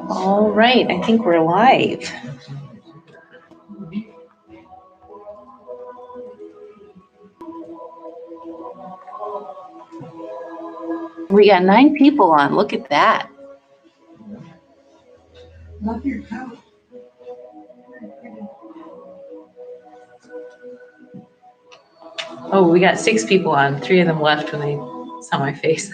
All right, I think we're live. We got 9 people on. Look at that. Oh, we got 6 people on. 3 of them left when they saw my face.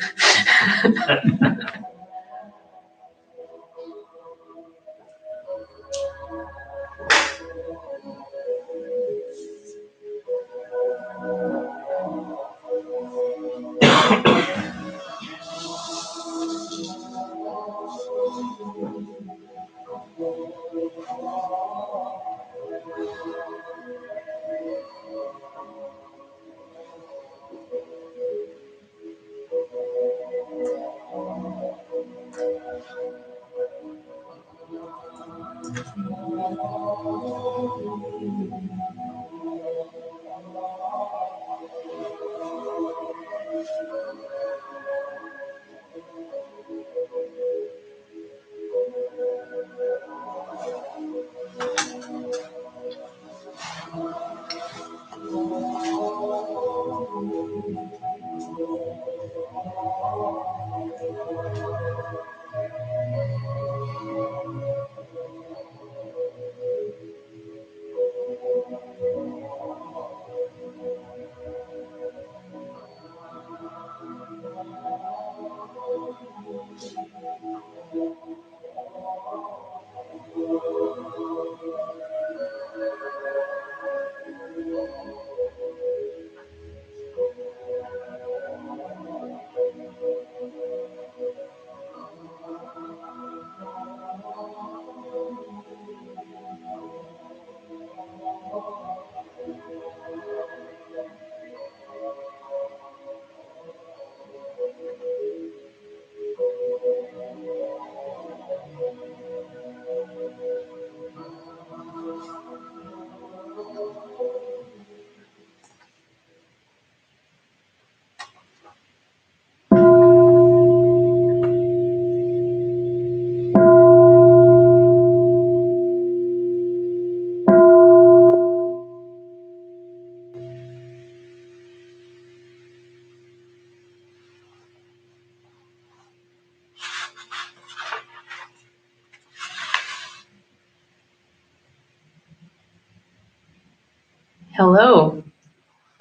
Hello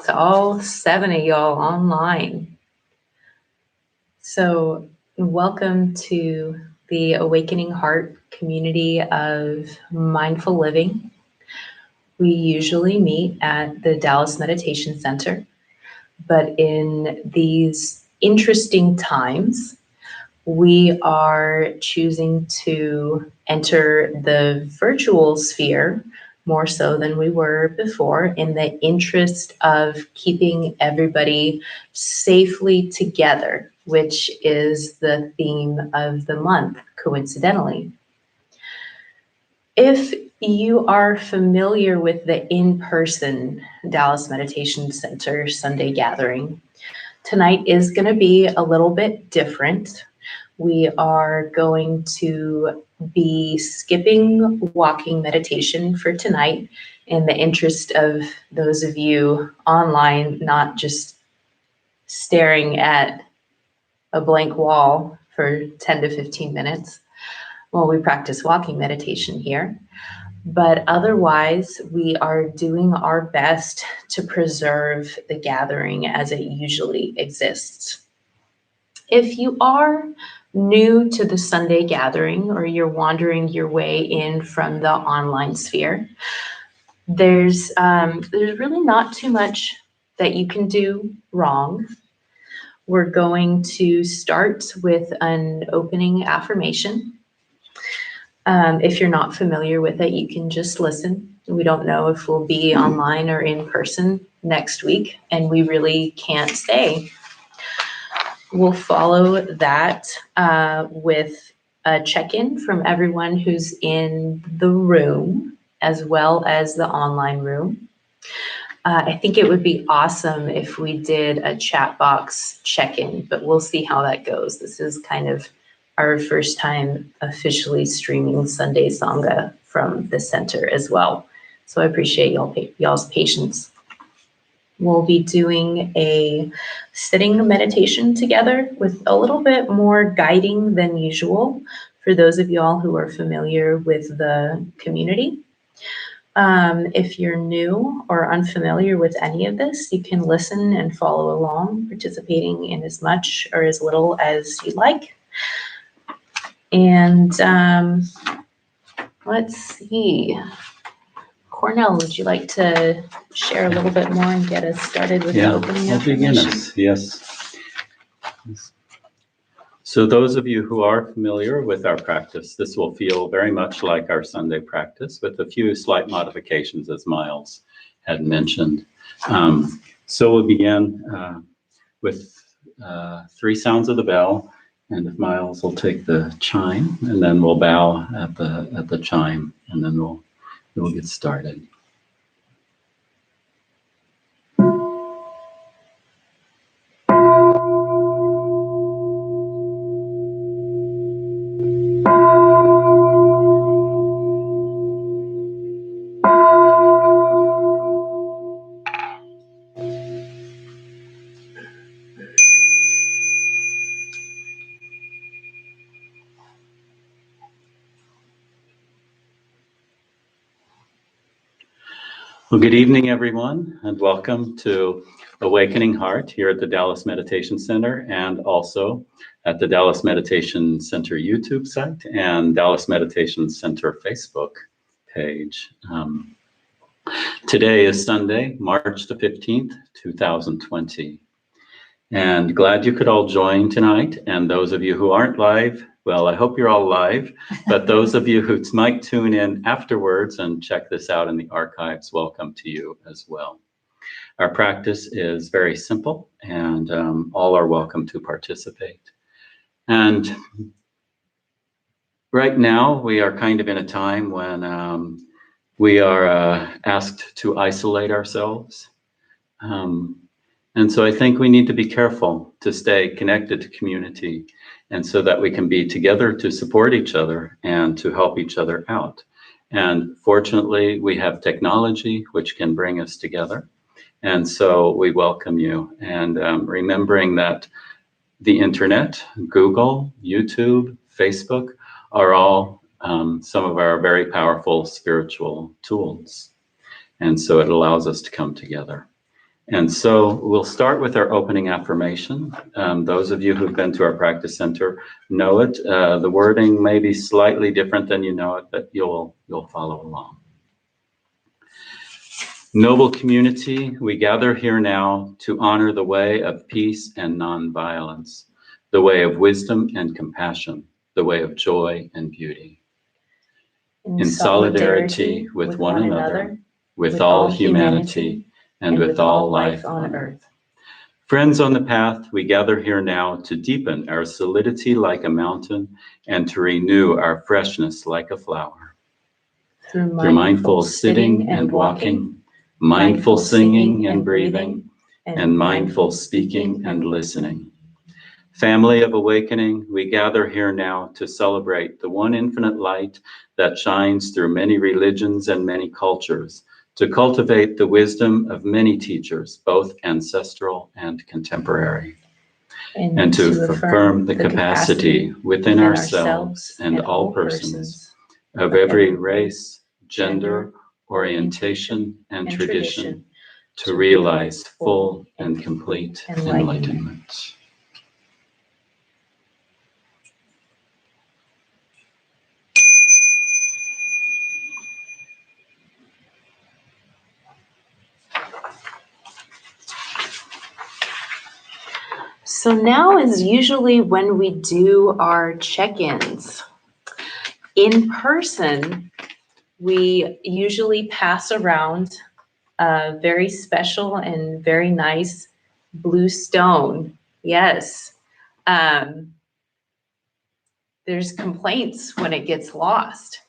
to all 7 of y'all online. So welcome to the Awakening Heart community of mindful living. We usually meet at the Dallas Meditation Center, but in these interesting times, we are choosing to enter the virtual sphere more so than we were before in the interest of keeping everybody safely together, which is the theme of the month, coincidentally. If you are familiar with the in-person Dallas Meditation Center Sunday gathering, tonight is going to be a little bit different. We are going to be skipping walking meditation for tonight in the interest of those of you online not just staring at a blank wall for 10 to 15 minutes while we practice walking meditation here. But otherwise, we are doing our best to preserve the gathering as it usually exists. If you are new to the Sunday gathering or you're wandering your way in from the online sphere, there's really not too much that you can do wrong. We're going to start with an opening affirmation. If you're not familiar with it, you can just listen. We don't know if we'll be online or in person next week, and we really can't say. We'll follow that with a check-in from everyone who's in the room as well as the online room. I think it would be awesome if we did a chat box check-in, but we'll see how that goes. This is kind of our first time officially streaming Sunday Sangha from the center as well. So I appreciate y'all's patience. We'll be doing a sitting meditation together with a little bit more guiding than usual for those of y'all who are familiar with the community. If you're new or unfamiliar with any of this, you can listen and follow along, participating in as much or as little as you like. And let's see. Cornell, would you like to share a little bit more and get us started with the opening affirmation? Yes. So those of you who are familiar with our practice, this will feel very much like our Sunday practice with a few slight modifications, as Miles had mentioned. So we'll begin with 3 sounds of the bell, and if Miles will take the chime, and then we'll bow at the chime, and then we'll get started. Well, good evening, everyone, and welcome to Awakening Heart here at the Dallas Meditation Center, and also at the Dallas Meditation Center YouTube site and Dallas Meditation Center Facebook page. Today is Sunday, March the 15th, 2020. And glad you could all join tonight. And those of you who aren't live, well, I hope you're all live. But those of you who might tune in afterwards and check this out in the archives, welcome to you as well. Our practice is very simple, and all are welcome to participate. And right now, we are kind of in a time when we are asked to isolate ourselves. And so I think we need to be careful to stay connected to community, and so that we can be together to support each other and to help each other out. And fortunately, we have technology which can bring us together. And so we welcome you. And remembering that the internet, Google, YouTube, Facebook are all some of our very powerful spiritual tools. And so it allows us to come together. And so we'll start with our opening affirmation. Those of you who've been to our practice center know it. The wording may be slightly different than you know it, but you'll follow along. Noble community, we gather here now to honor the way of peace and nonviolence, the way of wisdom and compassion, the way of joy and beauty. In solidarity with one another, with all humanity, and with all life on earth. Friends on the path, we gather here now to deepen our solidity like a mountain and to renew our freshness like a flower. Through mindful sitting and walking, mindful singing and breathing, and mindful speaking and listening. Family of awakening, we gather here now to celebrate the one infinite light that shines through many religions and many cultures, to cultivate the wisdom of many teachers, both ancestral and contemporary, and to affirm the capacity within ourselves and all persons of every race, gender, orientation, and tradition to realize full and complete enlightenment. So now is usually when we do our check-ins. In person, we usually pass around a very special and very nice blue stone. Yes. There's complaints when it gets lost.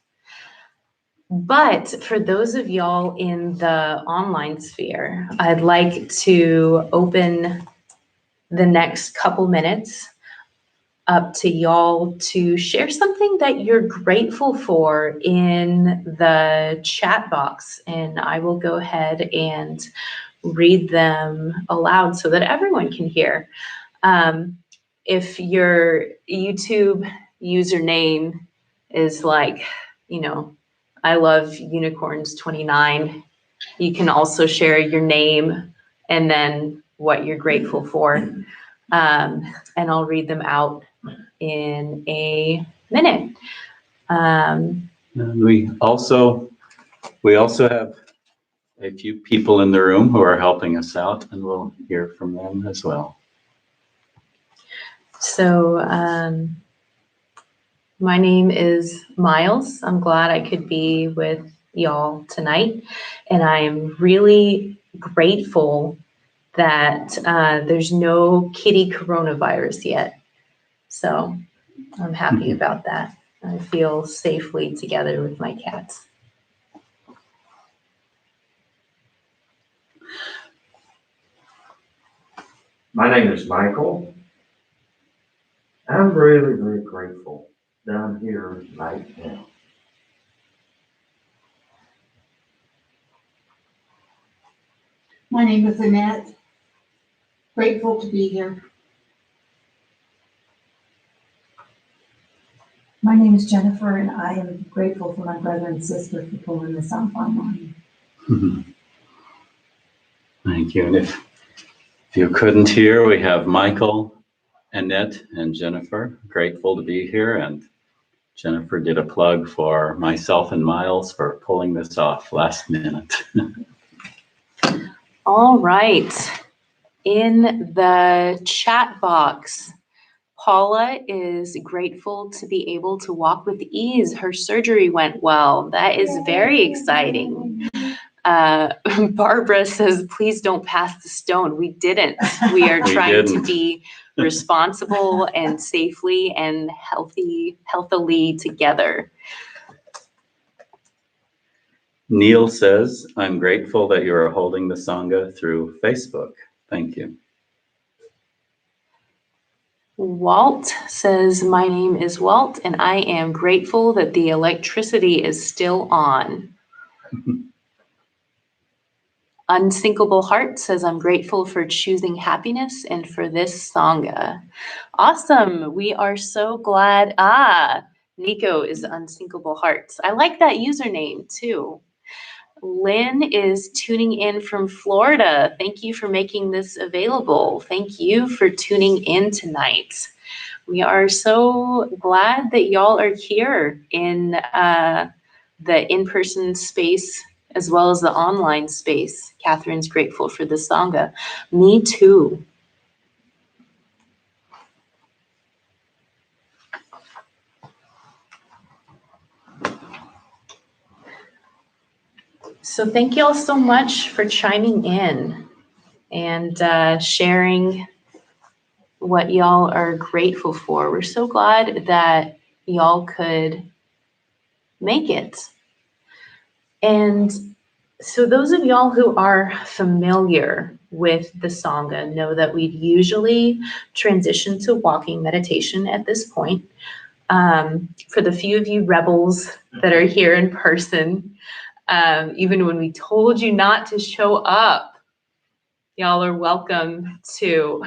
But for those of y'all in the online sphere, I'd like to open the next couple minutes up to y'all to share something that you're grateful for in the chat box, and I will go ahead and read them aloud so that everyone can hear. If your YouTube username is like, I love unicorns 29, you can also share your name and then what you're grateful for. And I'll read them out in a minute. We also have a few people in the room who are helping us out, and we'll hear from them as well. So my name is Miles. I'm glad I could be with y'all tonight, and I am really grateful that there's no kitty coronavirus yet. So I'm happy about that. I feel safely together with my cats. My name is Michael. I'm really, really grateful that I'm here right now. My name is Nhat. Grateful to be here. My name is Jennifer, and I am grateful for my brother and sister for pulling this off online. Thank you. And if you couldn't hear, we have Michael, Annette, and Jennifer. Grateful to be here. And Jennifer did a plug for myself and Miles for pulling this off last minute. All right. In the chat box, Paula is grateful to be able to walk with ease. Her surgery went well. That is very exciting. Barbara says, please don't pass the stone. We didn't. We are trying to be responsible and safely and healthily together. Neil says, I'm grateful that you are holding the Sangha through Facebook. Thank you. Walt says, my name is Walt, and I am grateful that the electricity is still on. Unsinkable Heart says, I'm grateful for choosing happiness and for this Sangha. Awesome. We are so glad. Nico is Unsinkable Hearts. I like that username too. Lynn is tuning in from Florida. Thank you for making this available. Thank you for tuning in tonight. We are so glad that y'all are here in the in-person space as well as the online space. Catherine's grateful for the Sangha. Me too. So thank you all so much for chiming in and sharing what y'all are grateful for. We're so glad that y'all could make it. And so those of y'all who are familiar with the Sangha know that we'd usually transition to walking meditation at this point. For the few of you rebels that are here in person, even when we told you not to show up, y'all are welcome to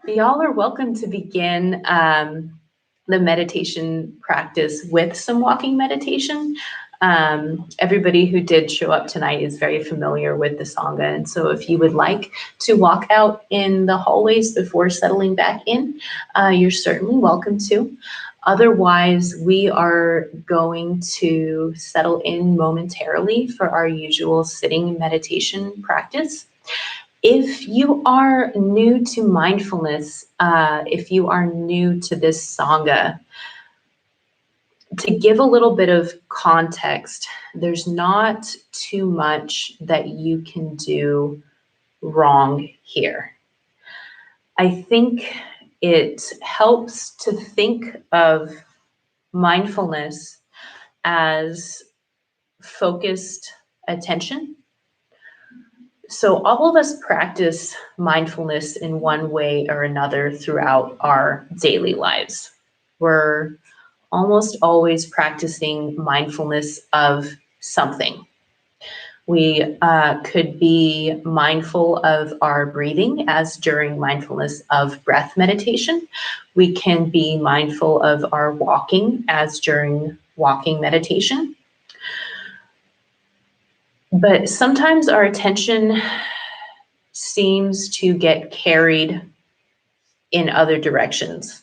begin the meditation practice with some walking meditation. Everybody who did show up tonight is very familiar with the Sangha. And so if you would like to walk out in the hallways before settling back in, you're certainly welcome to. Otherwise, we are going to settle in momentarily for our usual sitting meditation practice. If you are new to mindfulness, if you are new to this Sangha, to give a little bit of context, there's not too much that you can do wrong here. I think it helps to think of mindfulness as focused attention. So all of us practice mindfulness in one way or another throughout our daily lives. We're almost always practicing mindfulness of something. We could be mindful of our breathing, as during mindfulness of breath meditation. We can be mindful of our walking, as during walking meditation. But sometimes our attention seems to get carried in other directions.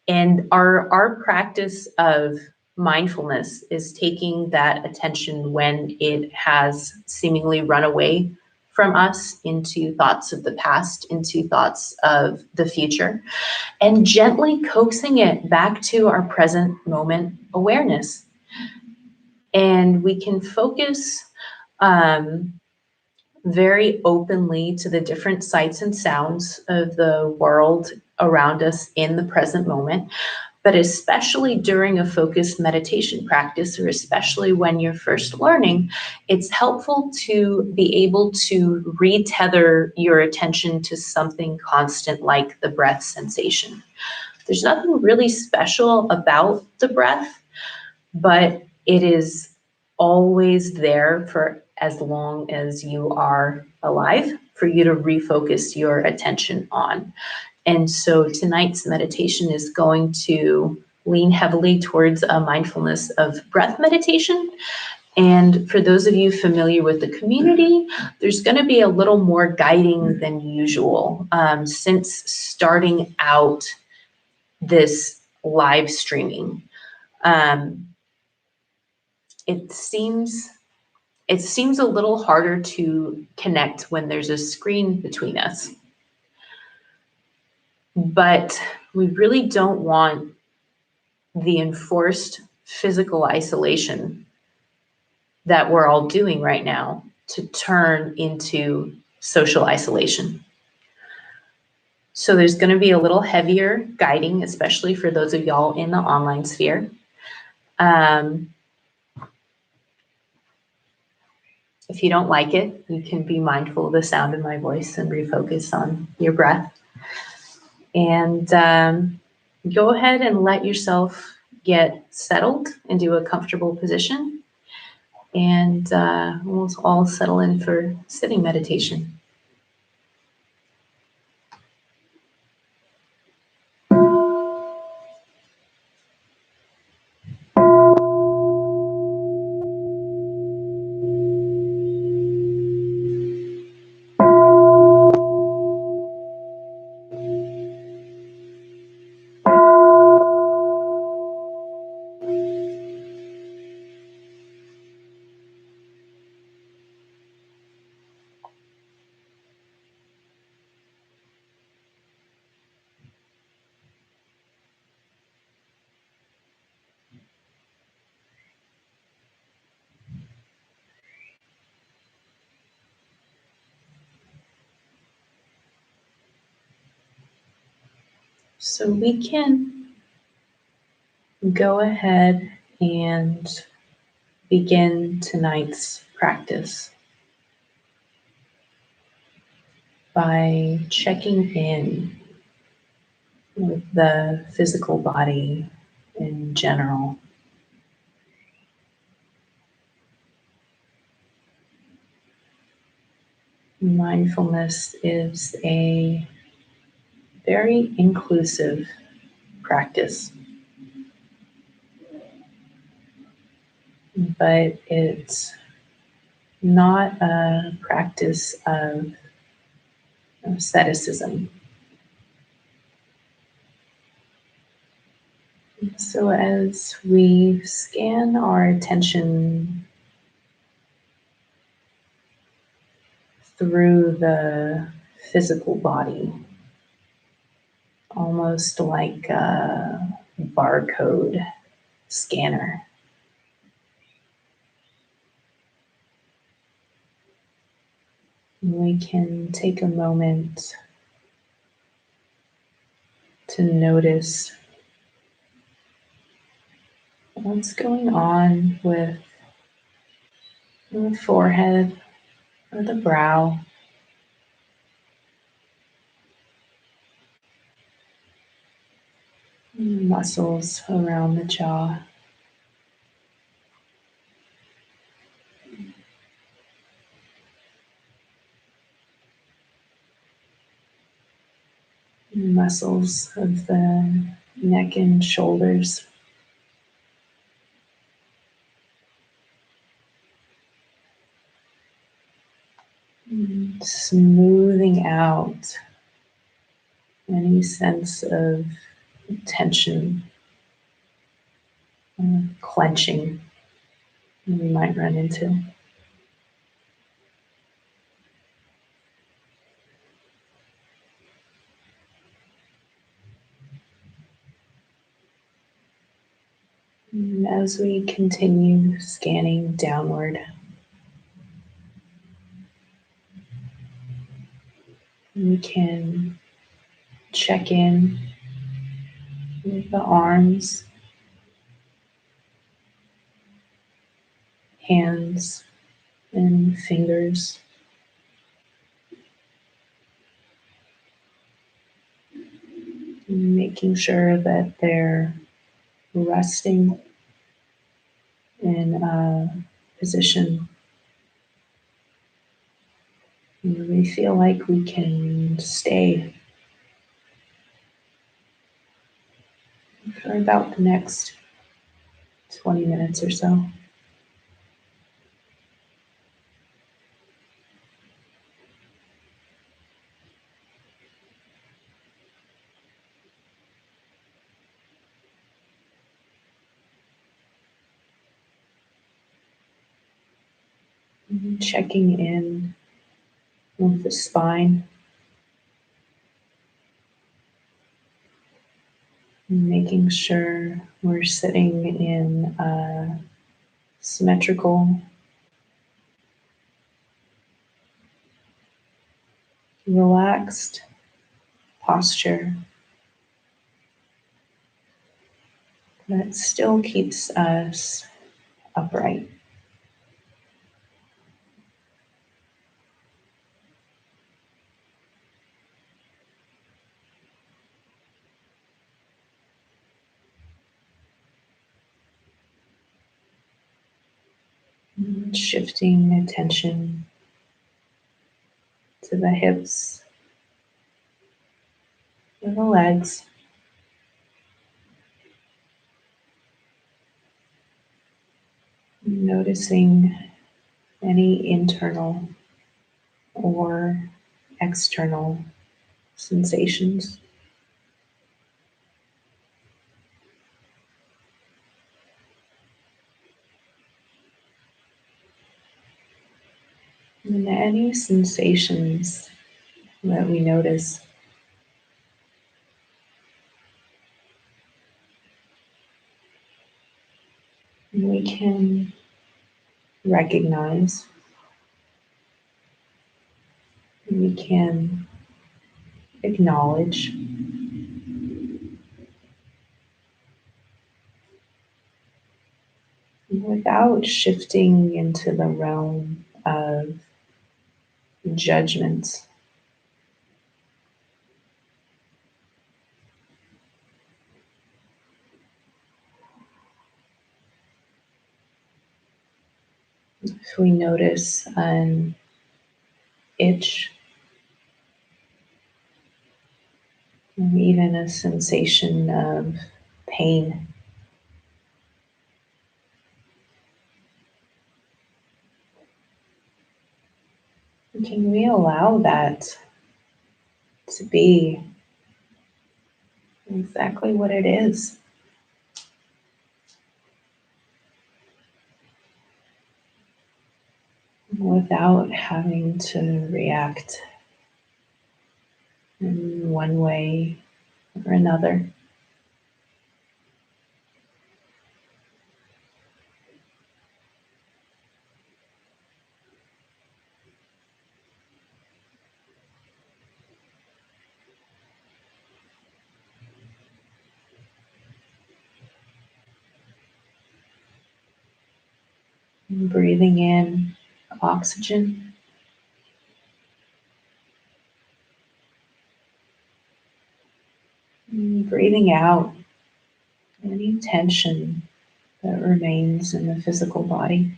And our practice of mindfulness is taking that attention when it has seemingly run away from us into thoughts of the past, into thoughts of the future, and gently coaxing it back to our present moment awareness. And we can focus very openly to the different sights and sounds of the world around us in the present moment. But especially during a focused meditation practice, or especially when you're first learning, it's helpful to be able to retether your attention to something constant like the breath sensation. There's nothing really special about the breath, but it is always there for as long as you are alive, for you to refocus your attention on. And so tonight's meditation is going to lean heavily towards a mindfulness of breath meditation. And for those of you familiar with the community, there's going to be a little more guiding than usual, since starting out this live streaming. It seems a little harder to connect when there's a screen between us. But we really don't want the enforced physical isolation that we're all doing right now to turn into social isolation. So there's going to be a little heavier guiding, especially for those of y'all in the online sphere. If you don't like it, you can be mindful of the sound of my voice and refocus on your breath. And go ahead and let yourself get settled into a comfortable position. And we'll all settle in for sitting meditation. So we can go ahead and begin tonight's practice by checking in with the physical body in general. Mindfulness is a very inclusive practice, but it's not a practice of asceticism. So as we scan our attention through the physical body, almost like a barcode scanner, we can take a moment to notice what's going on with the forehead, or the brow. Muscles around the jaw. Muscles of the neck and shoulders. Smoothing out any sense of tension, clenching we might run into. And as we continue scanning downward, we can check in with the arms, hands, and fingers. Making sure that they're resting in a position where we feel like we can stay for about the next 20 minutes or so. Checking in with the spine, making sure we're sitting in a symmetrical, relaxed posture that still keeps us upright. Shifting attention to the hips, to the legs, noticing any internal or external sensations. And any sensations that we notice, we can recognize, we can acknowledge, without shifting into the realm of judgment. If we notice an itch, or even a sensation of pain, can we allow that to be exactly what it is, without having to react in one way or another? Breathing in oxygen breathing out any tension that remains in the physical body.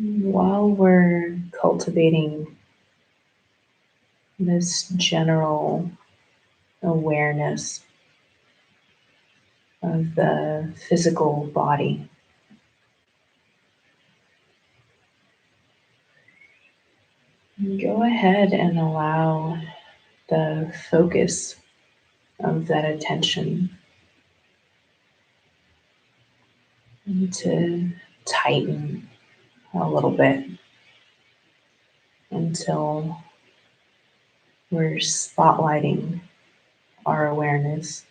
While we're cultivating this general awareness of the physical body, go ahead and allow the focus of that attention to tighten a little bit until we're spotlighting our awareness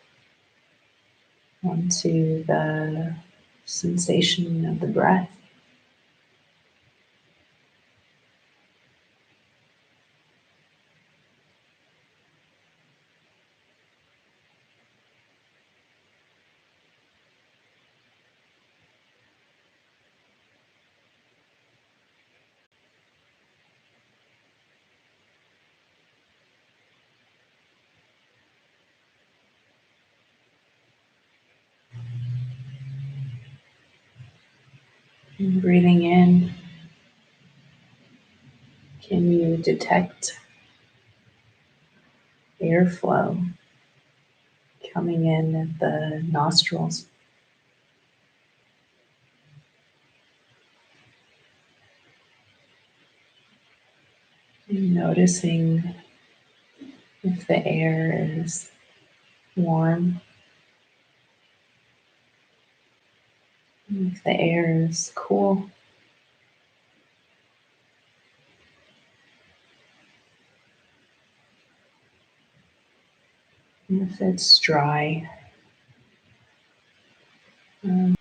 onto the sensation of the breath. And breathing in, can you detect airflow coming in at the nostrils? Noticing if the air is warm, if the air is cool, if it's dry. Um,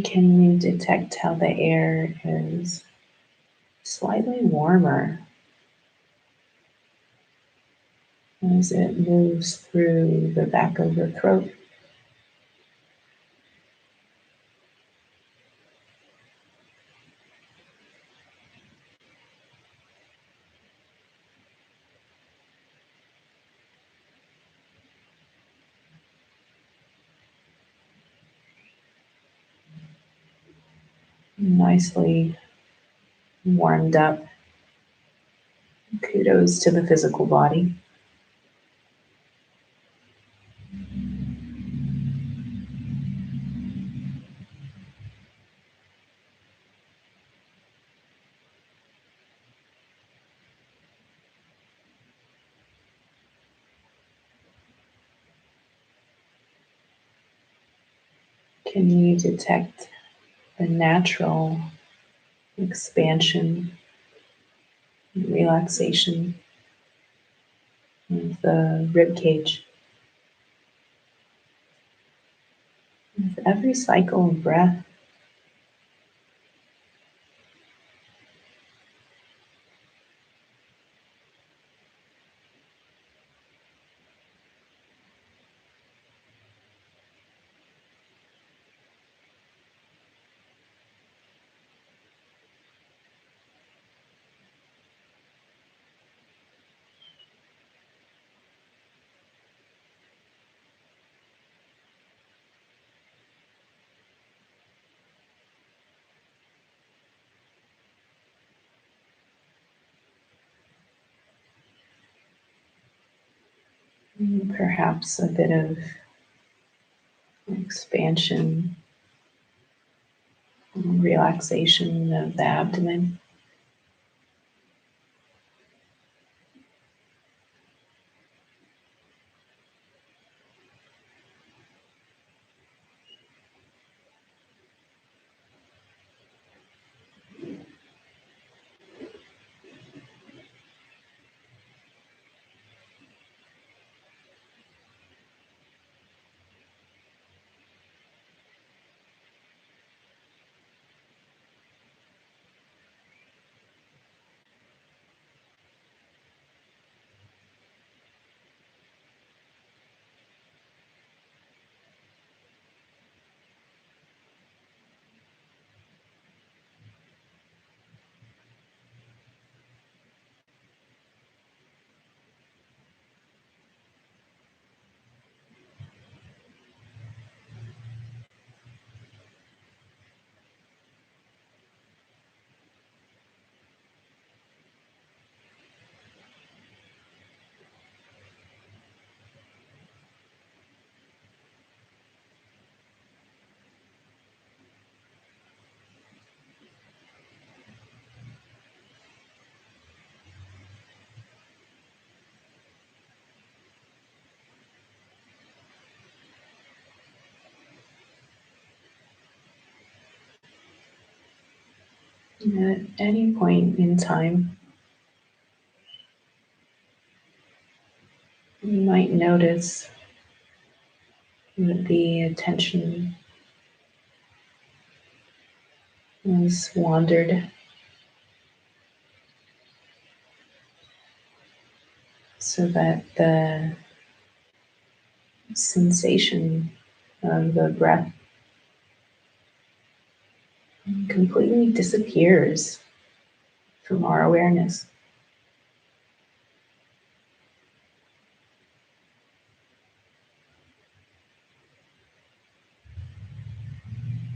can you detect how the air is slightly warmer as it moves through the back of the throat? Nicely warmed up. Kudos to the physical body. Can you detect the natural expansion and relaxation of the rib cage with every cycle of breath? Perhaps a bit of expansion, relaxation of the abdomen. At any point in time, you might notice that the attention has wandered, so that the sensation of the breath completely disappears from our awareness.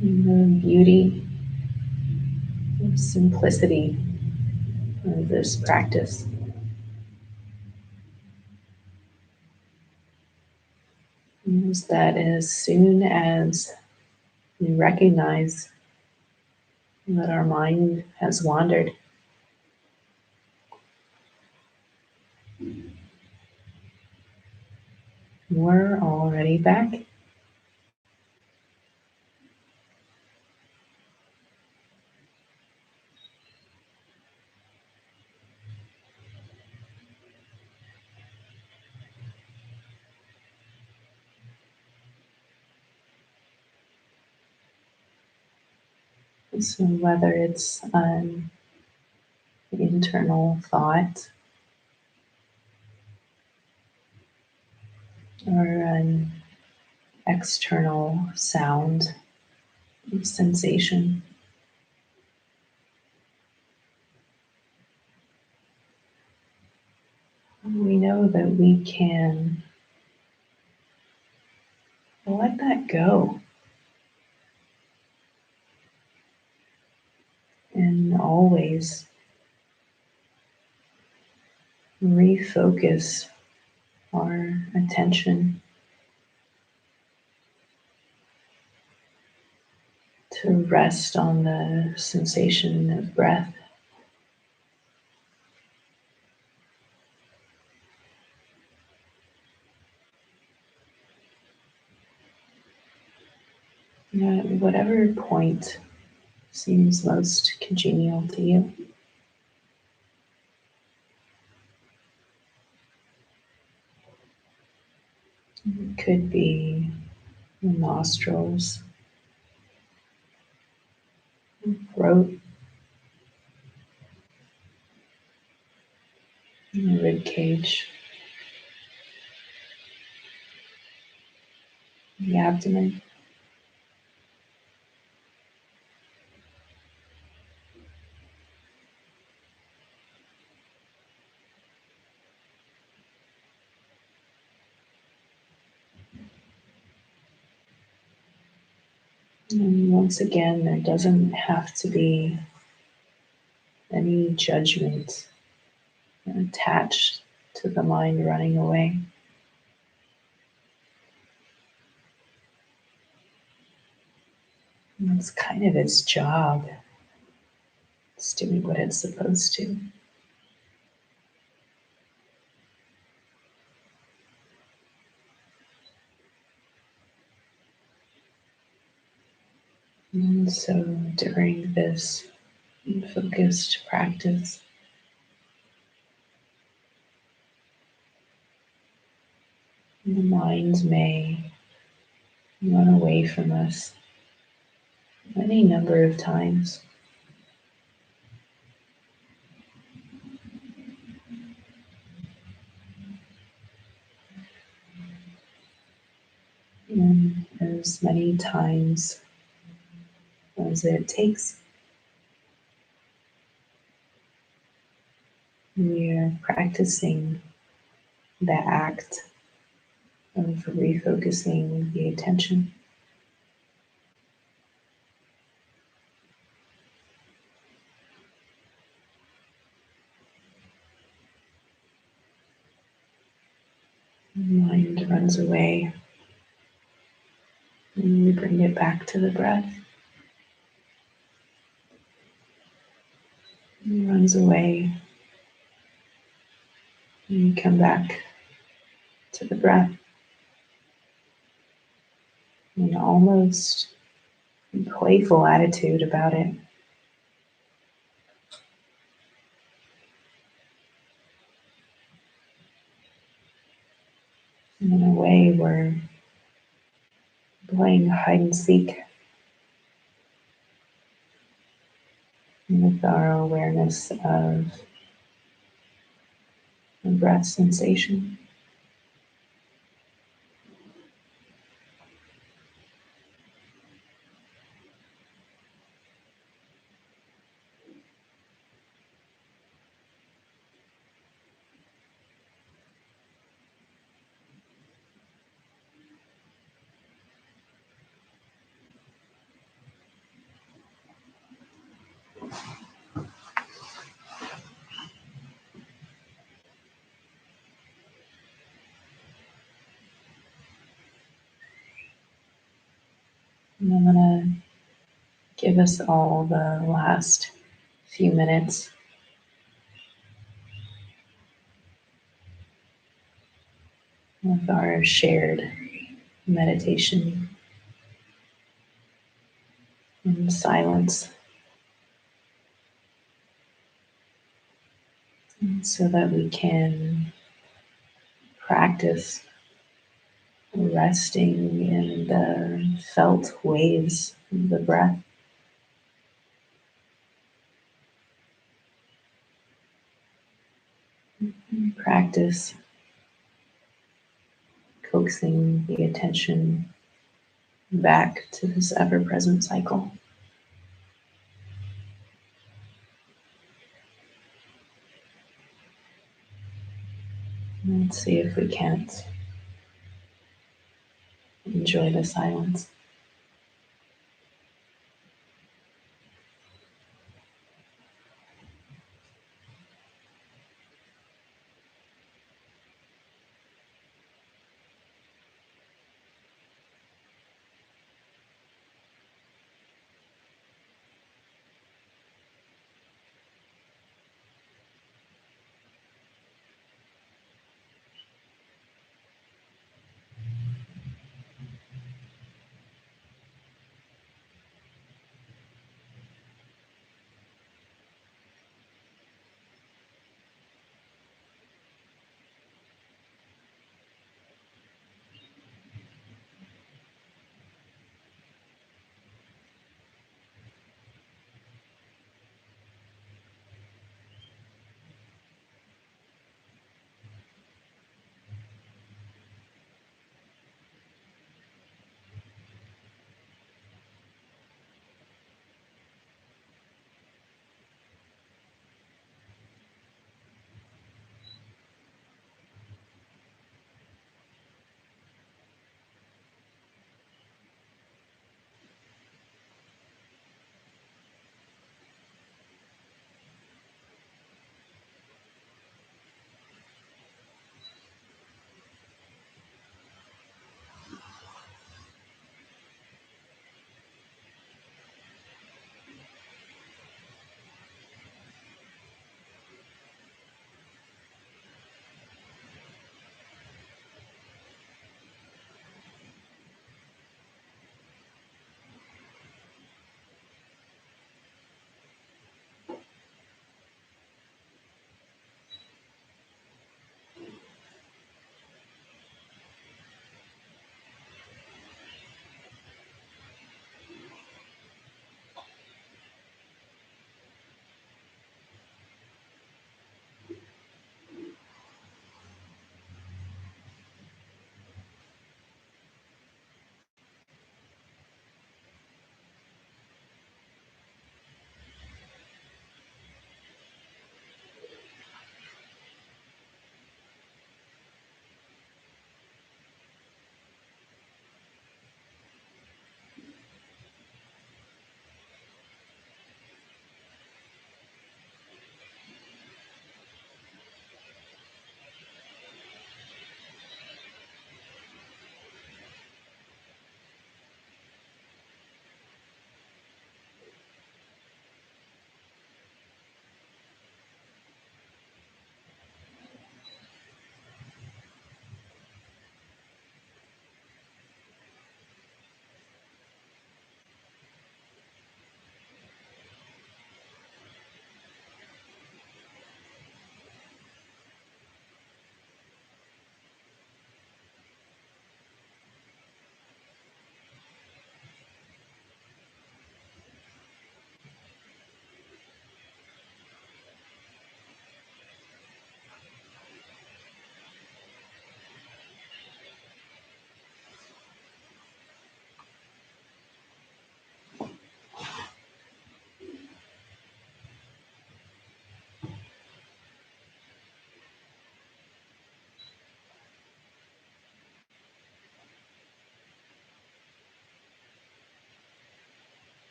And the beauty and simplicity of this practice is that as soon as we recognize that our mind has wandered, we're already back. So whether it's an internal thought or an external sound sensation, we know that we can let that go and always refocus our attention to rest on the sensation of breath. At whatever point seems most congenial to you. It could be the nostrils, throat, the rib cage, the abdomen. And once again, there doesn't have to be any judgment attached to the mind running away. It's kind of its job. It's doing what it's supposed to. And so during this focused practice, the mind may run away from us any number of times. And as many times as it takes, we are practicing the act of refocusing the attention. The mind runs away, and we bring it back to the breath. It runs away, and you come back to the breath. An almost playful attitude about it. And in a way, we're playing hide and seek with our awareness of the breath sensation. And I'm going to give us all the last few minutes with our shared meditation in silence, so that we can practice resting in the felt waves of the breath. Practice coaxing the attention back to this ever-present cycle. Let's see if we can't enjoy the silence.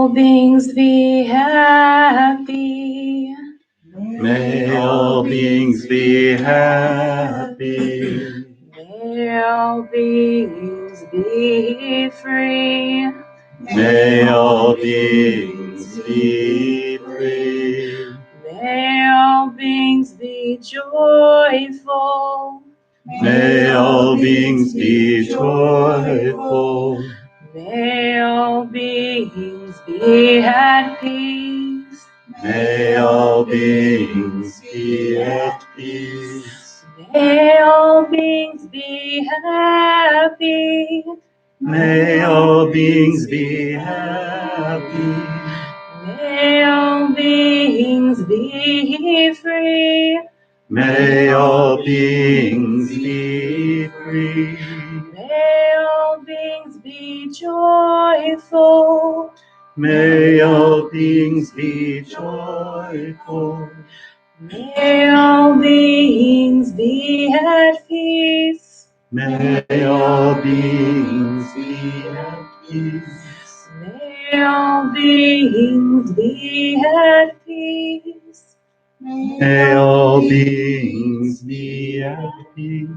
all beings be happy. May all beings be happy. May all beings be free. May all beings be free. May all beings be joyful. May all beings be joyful. May all beings be at peace. May all beings be at peace. May all beings be happy. May all beings be happy. May all beings be free. May all beings be free. May all beings be joyful. May all beings be joyful. May all beings be at peace. May all beings be at peace. May all beings be at peace. May all beings be at peace.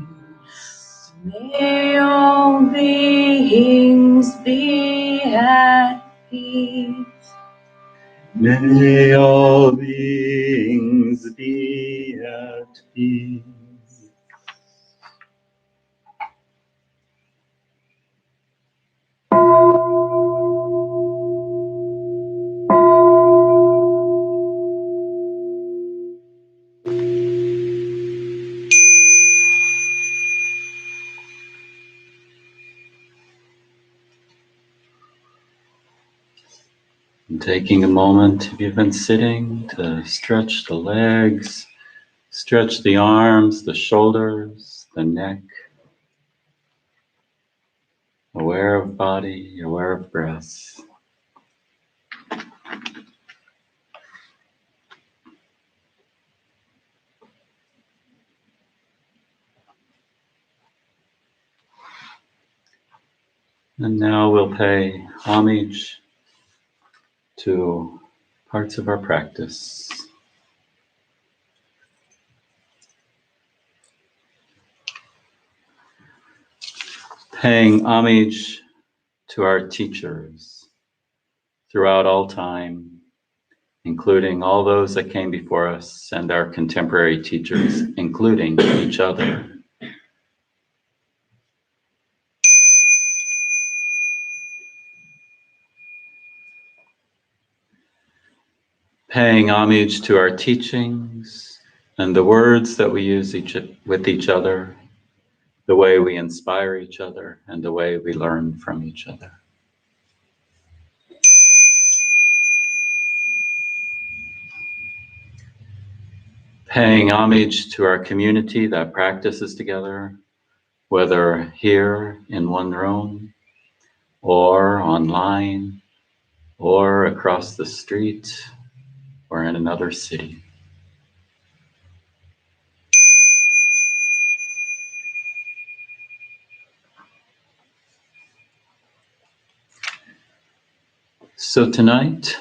May all beings be at peace. May all beings be at peace. And taking a moment, if you've been sitting, to stretch the legs, stretch the arms, the shoulders, the neck. Aware of body, aware of breath. And now we'll pay homage to parts of our practice. Paying homage to our teachers throughout all time, including all those that came before us and our contemporary teachers, including each other. Paying homage to our teachings and the words that we use with each other, the way we inspire each other, and the way we learn from each other. Paying homage to our community that practices together, whether here in one room, or online, or across the street, or in another city. So tonight,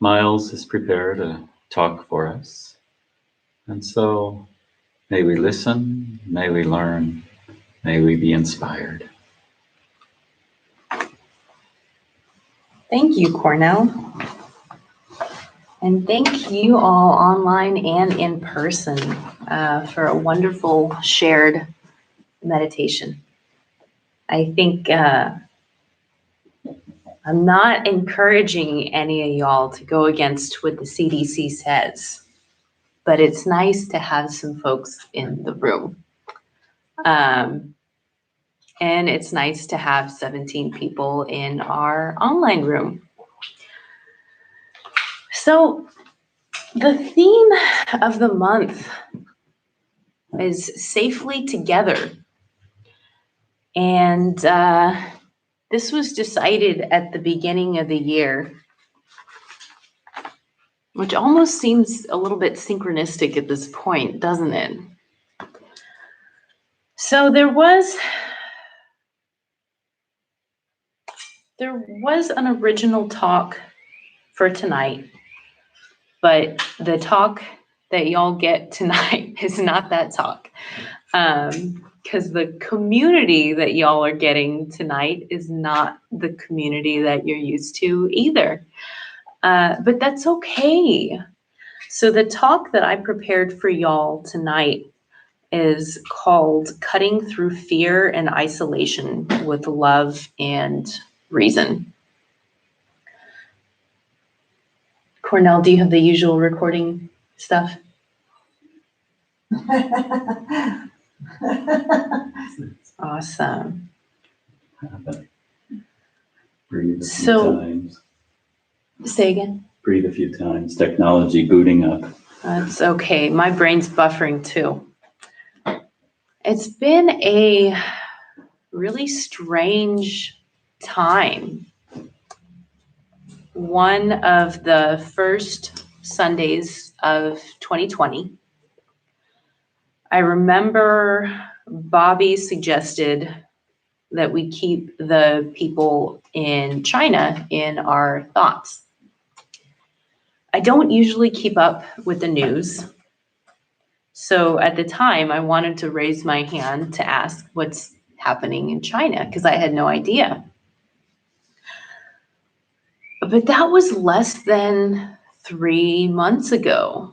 Miles is prepared a talk for us. And so may we listen, may we learn, may we be inspired. Thank you, Cornell. And thank you all online and in person for a wonderful shared meditation. I think I'm not encouraging any of y'all to go against what the CDC says, but it's nice to have some folks in the room. And it's nice to have 17 people in our online room. So the theme of the month is safely together. And this was decided at the beginning of the year, which almost seems a little bit synchronistic at this point, doesn't it? So there was There was an original talk for tonight, but the talk that y'all get tonight is not that talk. Because the community that y'all are getting tonight is not the community that you're used to either. But that's okay. So the talk that I prepared for y'all tonight is called Cutting Through Fear and Isolation with Love and Reason. Cornell, do you have the usual recording stuff? Awesome. Breathe a few So- times. Say again. Breathe a few times. Technology booting up. That's okay. My brain's buffering too. It's been a really strange time. One of the first Sundays of 2020, I remember Bobby suggested that we keep the people in China in our thoughts. I don't usually keep up with the news. So at the time, I wanted to raise my hand to ask what's happening in China because I had no idea. But that was less than 3 months ago.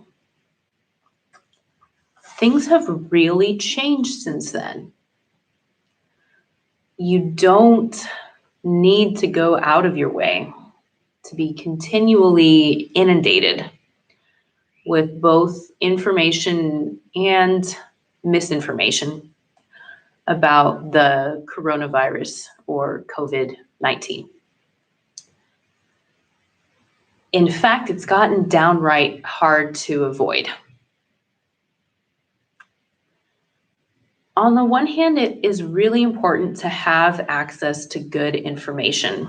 Things have really changed since then. You don't need to go out of your way to be continually inundated with both information and misinformation about the coronavirus or COVID-19. In fact, it's gotten downright hard to avoid. On the one hand, it is really important to have access to good information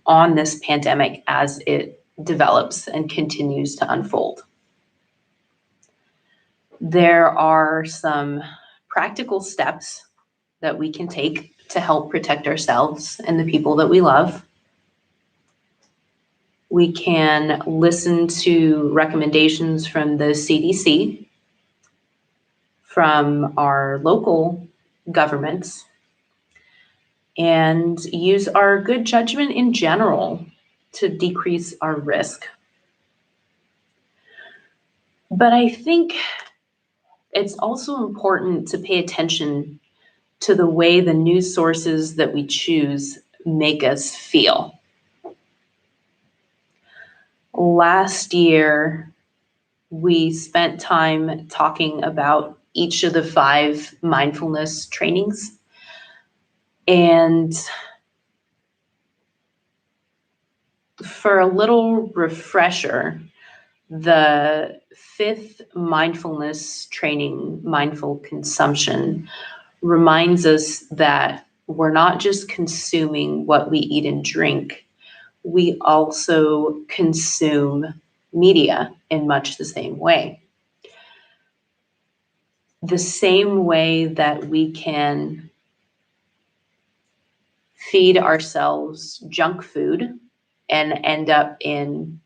on this pandemic as it develops and continues to unfold. There are some practical steps that we can take to help protect ourselves and the people that we love. We can listen to recommendations from the CDC, from our local governments, and use our good judgment in general to decrease our risk. But I think it's also important to pay attention to the way the news sources that we choose make us feel. Last year, we spent time talking about each of the 5 mindfulness trainings. And for a little refresher, the 5th mindfulness training, mindful consumption, reminds us that we're not just consuming what we eat and drink, we also consume media in much the same way. The same way that we can feed ourselves junk food and end up in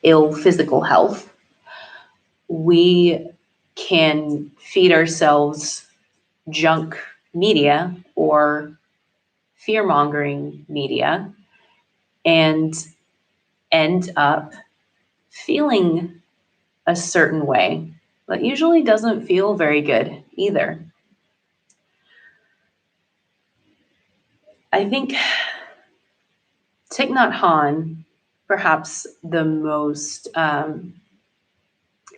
ill physical health, we can feed ourselves junk media or fear-mongering media and end up feeling a certain way that usually doesn't feel very good either. I think Thich Nhat Hanh, perhaps the most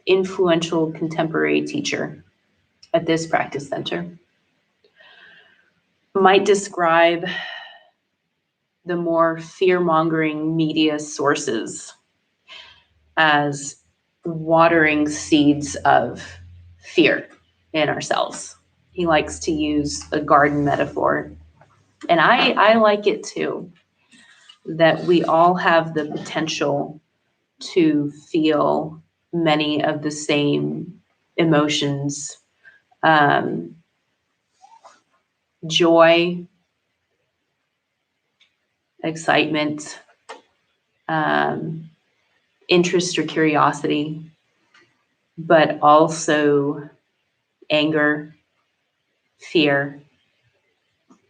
influential contemporary teacher at this practice center, might describe the more fear-mongering media sources as watering seeds of fear in ourselves. He likes to use a garden metaphor, and I like it too, that we all have the potential to feel many of the same emotions, joy, excitement, interest or curiosity, but also anger, fear,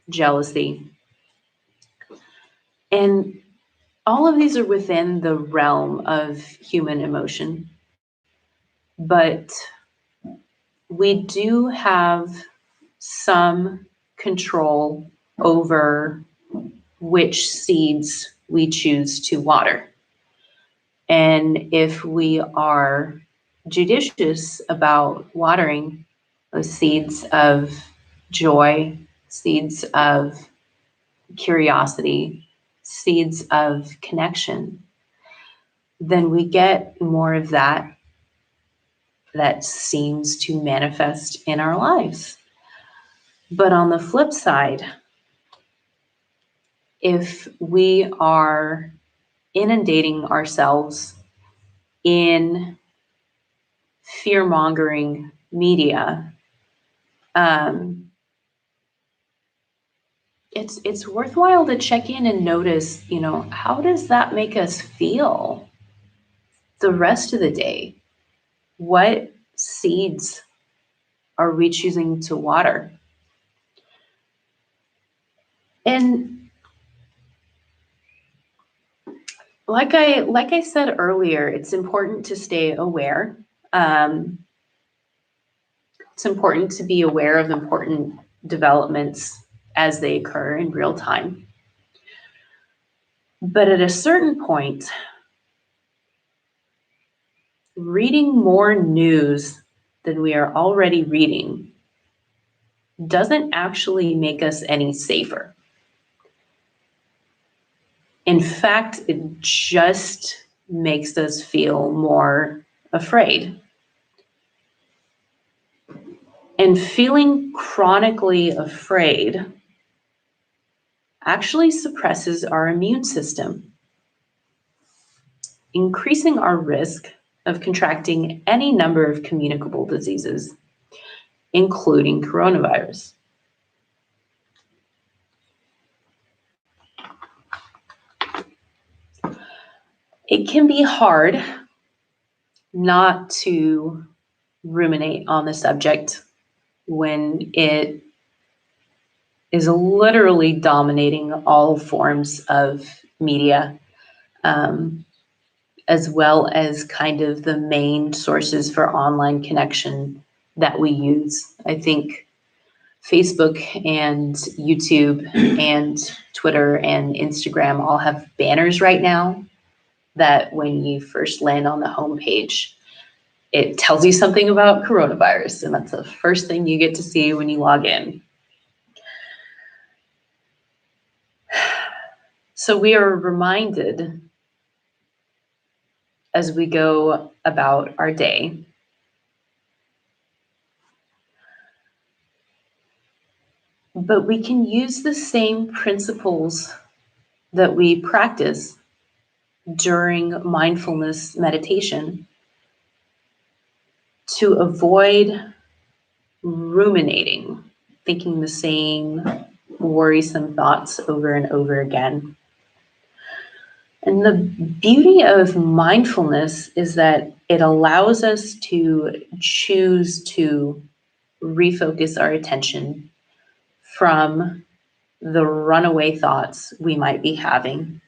jealousy. And all of these are within the realm of human emotion. But we do have some control over which seeds we choose to water. And if we are judicious about watering those seeds of joy, seeds of curiosity, seeds of connection, then we get more of that seems to manifest in our lives. But on the flip side, if we are inundating ourselves in fear-mongering media, it's worthwhile to check in and notice, how does that make us feel the rest of the day? What seeds are we choosing to water? And like I said earlier, it's important to stay aware. It's important to be aware of important developments as they occur in real time. But at a certain point, reading more news than we are already reading doesn't actually make us any safer. In fact, it just makes us feel more afraid. And feeling chronically afraid actually suppresses our immune system, increasing our risk of contracting any number of communicable diseases, including coronavirus. It can be hard not to ruminate on the subject when it is literally dominating all forms of media, as well as kind of the main sources for online connection that we use. I think Facebook and YouTube and Twitter and Instagram all have banners right now that when you first land on the homepage, it tells you something about coronavirus, and that's the first thing you get to see when you log in. So we are reminded as we go about our day but we can use the same principles that we practice during mindfulness meditation to avoid ruminating, thinking the same worrisome thoughts over and over again. And the beauty of mindfulness is that it allows us to choose to refocus our attention from the runaway thoughts we might be having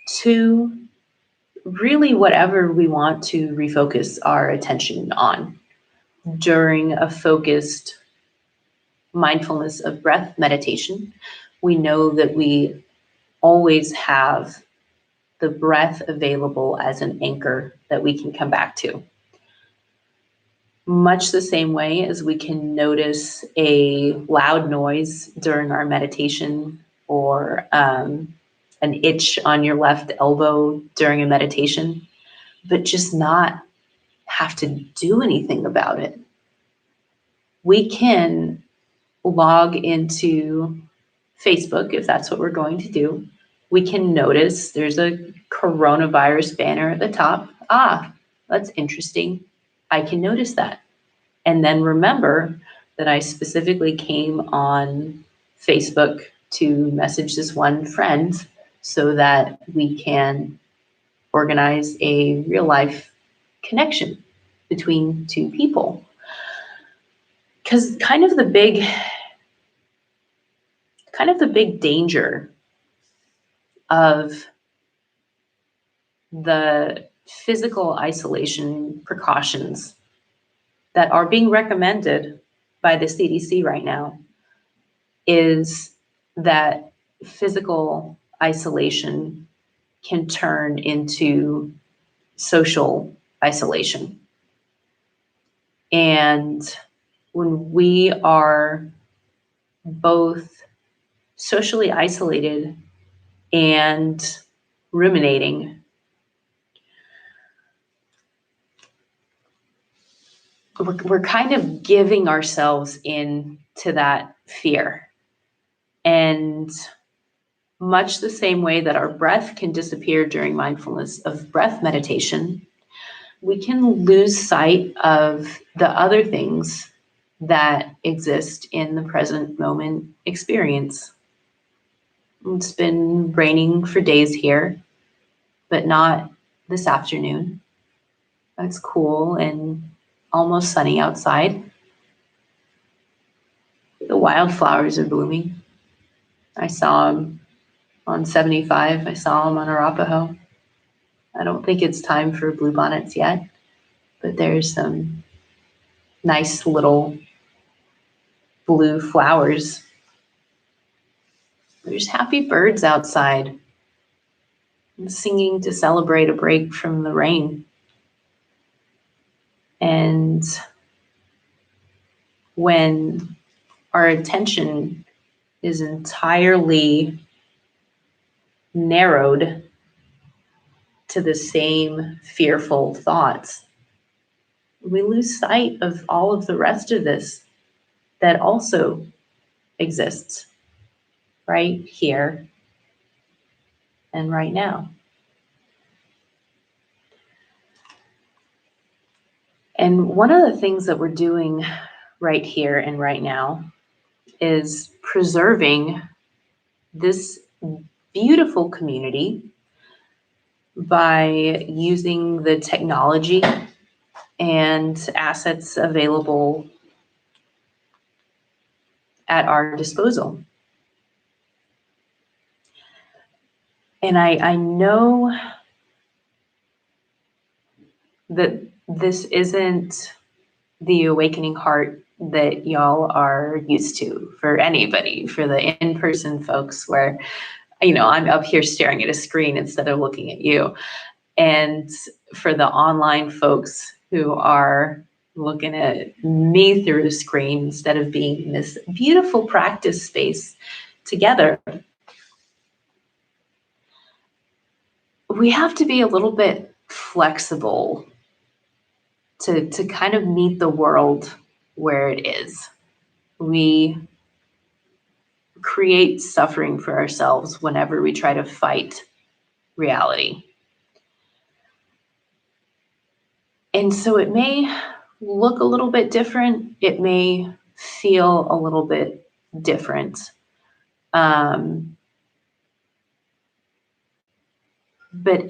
to really whatever we want to refocus our attention on during a focused mindfulness of breath meditation. We know that we always have the breath available as an anchor that we can come back to. Much the same way as we can notice a loud noise during our meditation or an itch on your left elbow during a meditation, but just not have to do anything about it. We can log into Facebook if that's what we're going to do. We can notice there's a coronavirus banner at the top. That's interesting. I can notice that. And then remember that I specifically came on Facebook to message this one friend so that we can organize a real life connection between two people. Because kind of the big danger of the physical isolation precautions that are being recommended by the CDC right now is that physical isolation can turn into social isolation. And when we are both socially isolated and ruminating, we're kind of giving ourselves in to that fear. And much the same way that our breath can disappear during mindfulness of breath meditation, we can lose sight of the other things that exist in the present moment experience. It's been raining for days here, but not this afternoon. It's cool and almost sunny outside. The wildflowers are blooming. I saw them on 75. I saw them on Arapaho. I don't think it's time for bluebonnets yet, but there's some nice little blue flowers. There's happy birds outside singing to celebrate a break from the rain. And when our attention is entirely narrowed to the same fearful thoughts, we lose sight of all of the rest of this that also exists right here and right now. And one of the things that we're doing right here and right now is preserving this beautiful community by using the technology and assets available at our disposal. And I know that this isn't the awakening heart that y'all are used to for anybody, for the in-person folks where, I'm up here staring at a screen instead of looking at you. And for the online folks who are looking at me through a screen instead of being in this beautiful practice space together, we have to be a little bit flexible to kind of meet the world where it is. We create suffering for ourselves whenever we try to fight reality. And so it may look a little bit different. It may feel a little bit different. But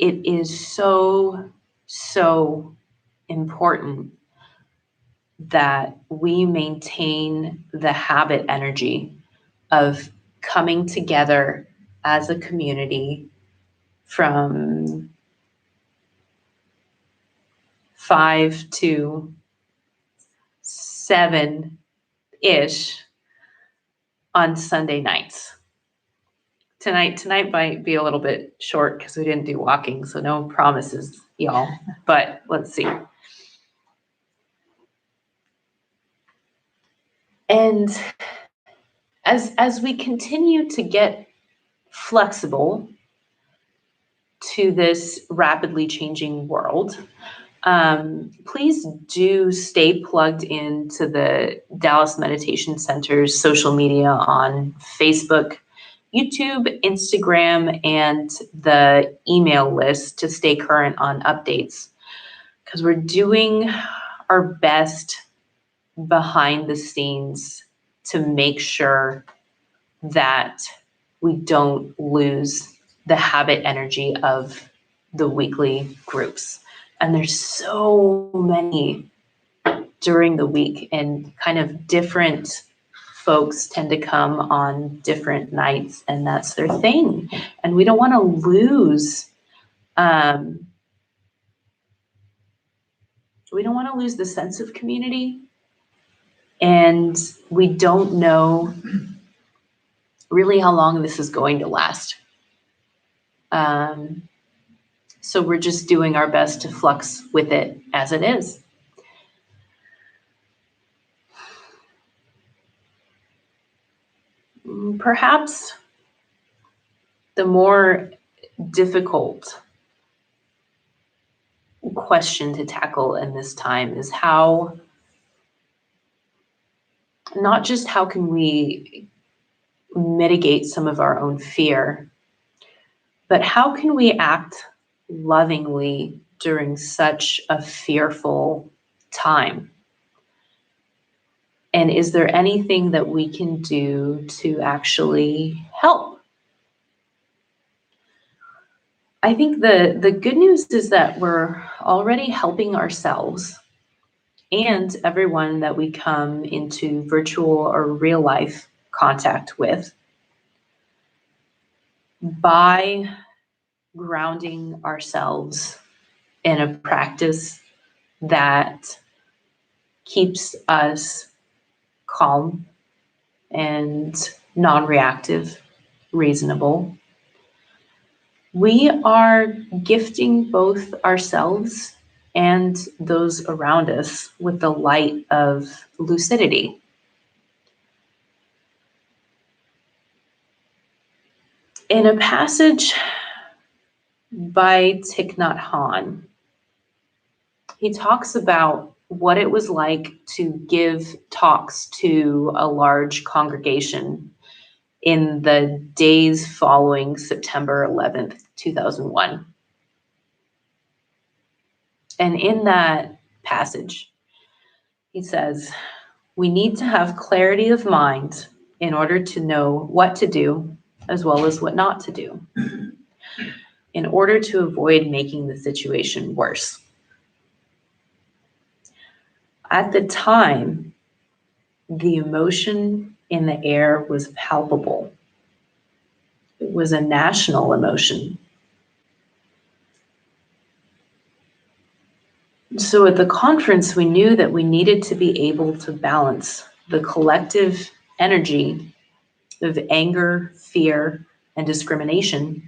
it is so, so important that we maintain the habit energy of coming together as a community from 5 to 7-ish on Sunday nights. Tonight might be a little bit short because we didn't do walking, so no promises, y'all. But let's see. And as we continue to get flexible to this rapidly changing world, please do stay plugged into the Dallas Meditation Center's social media on Facebook, YouTube, Instagram, and the email list to stay current on updates, because we're doing our best behind the scenes to make sure that we don't lose the habit energy of the weekly groups. And there's so many during the week, and kind of different folks tend to come on different nights, and that's their thing. And we don't want to lose, the sense of community, and we don't know really how long this is going to last. So we're just doing our best to flux with it as it is. Perhaps the more difficult question to tackle in this time is not just how can we mitigate some of our own fear, but how can we act lovingly during such a fearful time? And is there anything that we can do to actually help? I think the good news is that we're already helping ourselves and everyone that we come into virtual or real life contact with by grounding ourselves in a practice that keeps us calm and non-reactive, reasonable. We are gifting both ourselves and those around us with the light of lucidity. In a passage by Thich Nhat Hanh, he talks about what it was like to give talks to a large congregation in the days following September 11th, 2001. And in that passage, he says, we need to have clarity of mind in order to know what to do as well as what not to do, in order to avoid making the situation worse. At the time, the emotion in the air was palpable. It was a national emotion. So at the conference, we knew that we needed to be able to balance the collective energy of anger, fear, and discrimination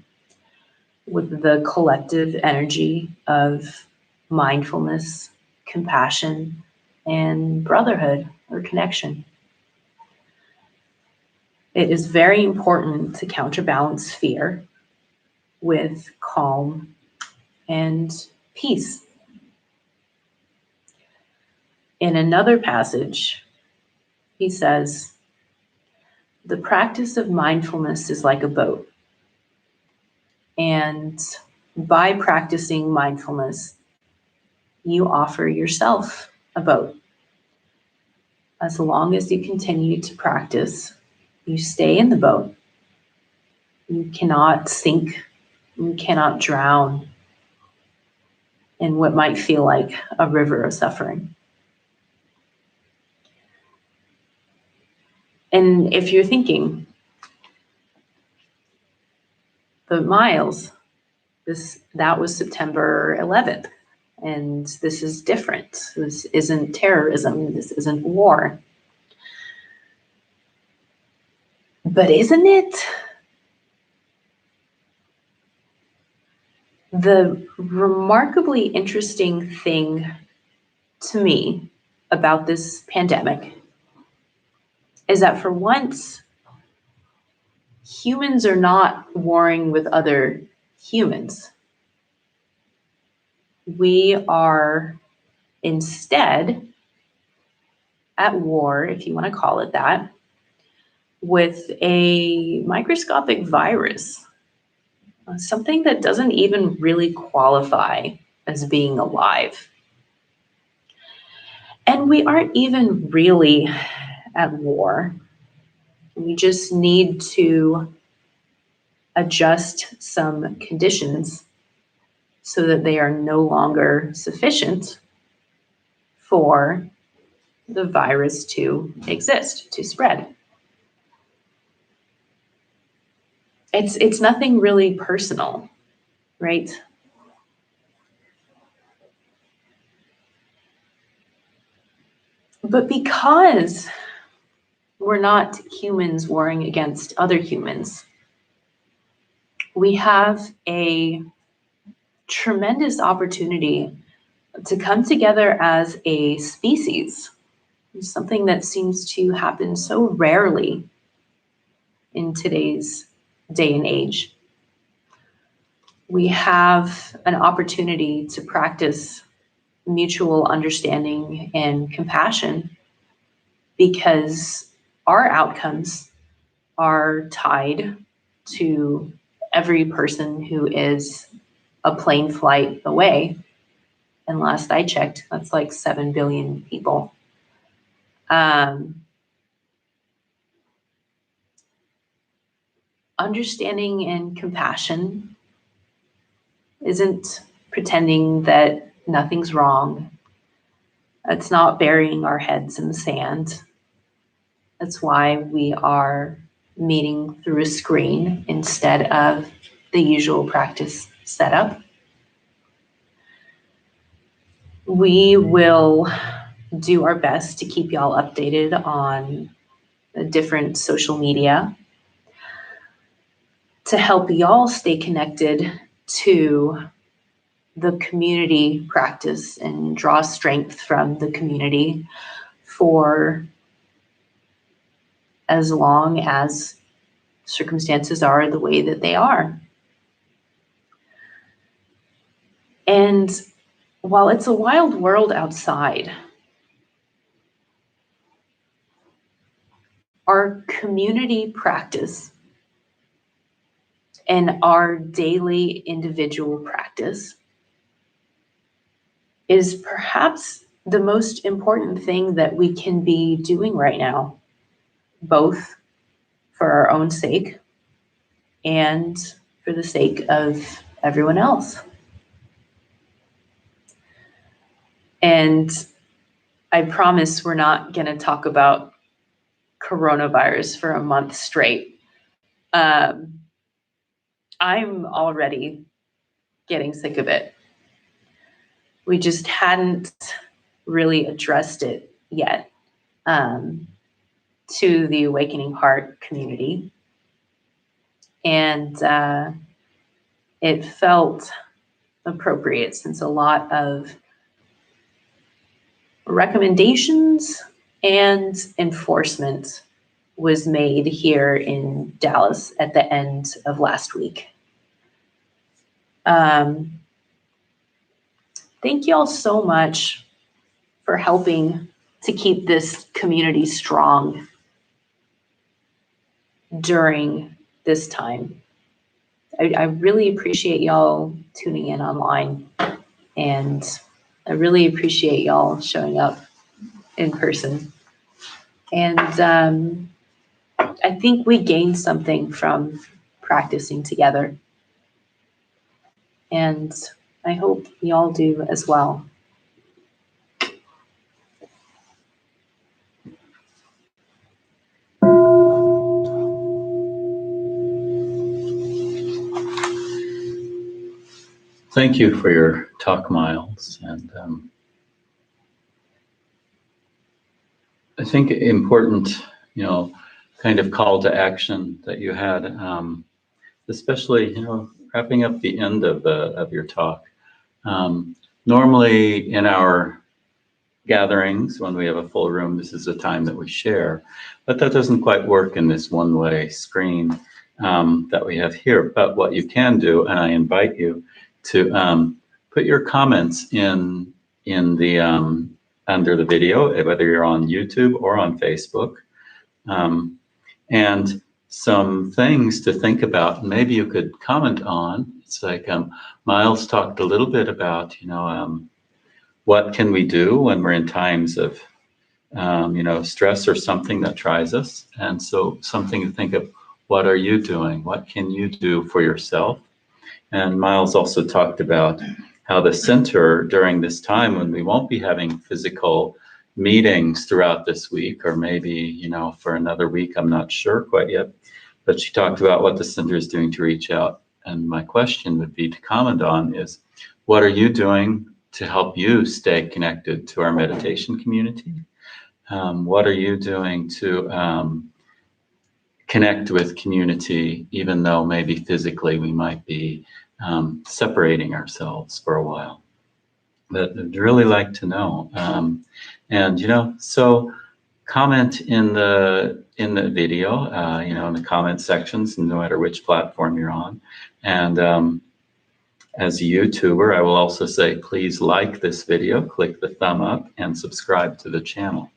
with the collective energy of mindfulness, compassion, and brotherhood or connection. It is very important to counterbalance fear with calm and peace. In another passage, he says, the practice of mindfulness is like a boat. And by practicing mindfulness, you offer yourself a boat. As long as you continue to practice, you stay in the boat. You cannot sink, you cannot drown in what might feel like a river of suffering. And if you're thinking, but Miles, that was September 11th, and this is different. This isn't terrorism, this isn't war. But isn't it? The remarkably interesting thing to me about this pandemic is that for once, humans are not warring with other humans. We are instead at war, if you want to call it that, with a microscopic virus, something that doesn't even really qualify as being alive. And we aren't even really at war. We just need to adjust some conditions so that they are no longer sufficient for the virus to exist, to spread. It's nothing really personal, right? But because we're not humans warring against other humans, we have a tremendous opportunity to come together as a species, something that seems to happen so rarely in today's day and age. We have an opportunity to practice mutual understanding and compassion because our outcomes are tied to every person who is a plane flight away. And last I checked, that's like 7 billion people. Understanding and compassion isn't pretending that nothing's wrong. It's not burying our heads in the sand. That's why we are meeting through a screen instead of the usual practice setup. We will do our best to keep y'all updated on different social media to help y'all stay connected to the community practice and draw strength from the community for as long as circumstances are the way that they are. And while it's a wild world outside, our community practice and our daily individual practice is perhaps the most important thing that we can be doing right now, both for our own sake and for the sake of everyone else. And I promise we're not going to talk about coronavirus for a month straight. I'm already getting sick of it. We just hadn't really addressed it yet to the Awakening Heart community. And it felt appropriate since a lot of recommendations and enforcement was made here in Dallas at the end of last week. Thank you all so much for helping to keep this community strong during this time. I really appreciate y'all tuning in online, and I really appreciate y'all showing up in person. And I think we gained something from practicing together. And I hope y'all do as well. Thank you for your talk, Miles. And I think important, kind of call to action that you had, especially, wrapping up the end of your talk. Normally in our gatherings, when we have a full room, this is a time that we share, but that doesn't quite work in this one-way screen that we have here. But what you can do, and I invite you to put your comments in the under the video, whether you're on YouTube or on Facebook, and some things to think about. Maybe you could comment on. It's like Miles talked a little bit about, what can we do when we're in times of, stress or something that tries us. And so something to think of, what are you doing? What can you do for yourself? And Miles also talked about how the center during this time when we won't be having physical meetings throughout this week, or maybe, for another week, I'm not sure quite yet, but she talked about what the center is doing to reach out. And my question would be to comment on is, what are you doing to help you stay connected to our meditation community? What are you doing to connect with community, even though maybe physically we might be separating ourselves for a while? But I'd really like to know. So comment in the video, in the comment sections, no matter which platform you're on. And as a YouTuber, I will also say, please like this video, click the thumb up, and subscribe to the channel.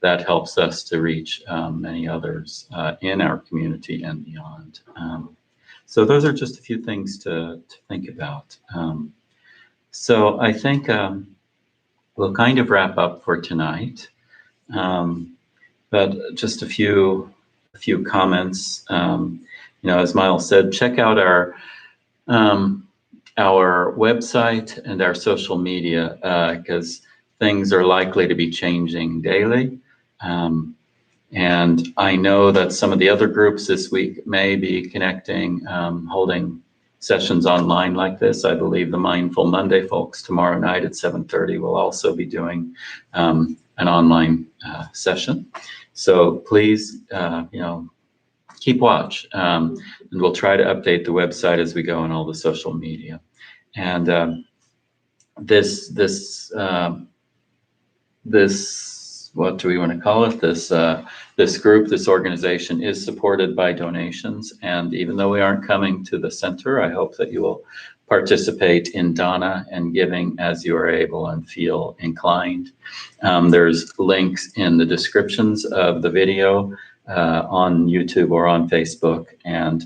That helps us to reach many others in our community and beyond. So those are just a few things to think about. So I think we'll kind of wrap up for tonight. But just a few comments. As Miles said, check out our website and our social media, because things are likely to be changing daily. And I know that some of the other groups this week may be connecting, holding sessions online like this. I believe the Mindful Monday folks tomorrow night at 7:30 will also be doing an online session. So please, keep watch, and we'll try to update the website as we go on all the social media. And this what do we want to call it? This group, this organization is supported by donations. And even though we aren't coming to the center, I hope that you will participate in Dana and giving as you are able and feel inclined. There's links in the descriptions of the video on YouTube or on Facebook. And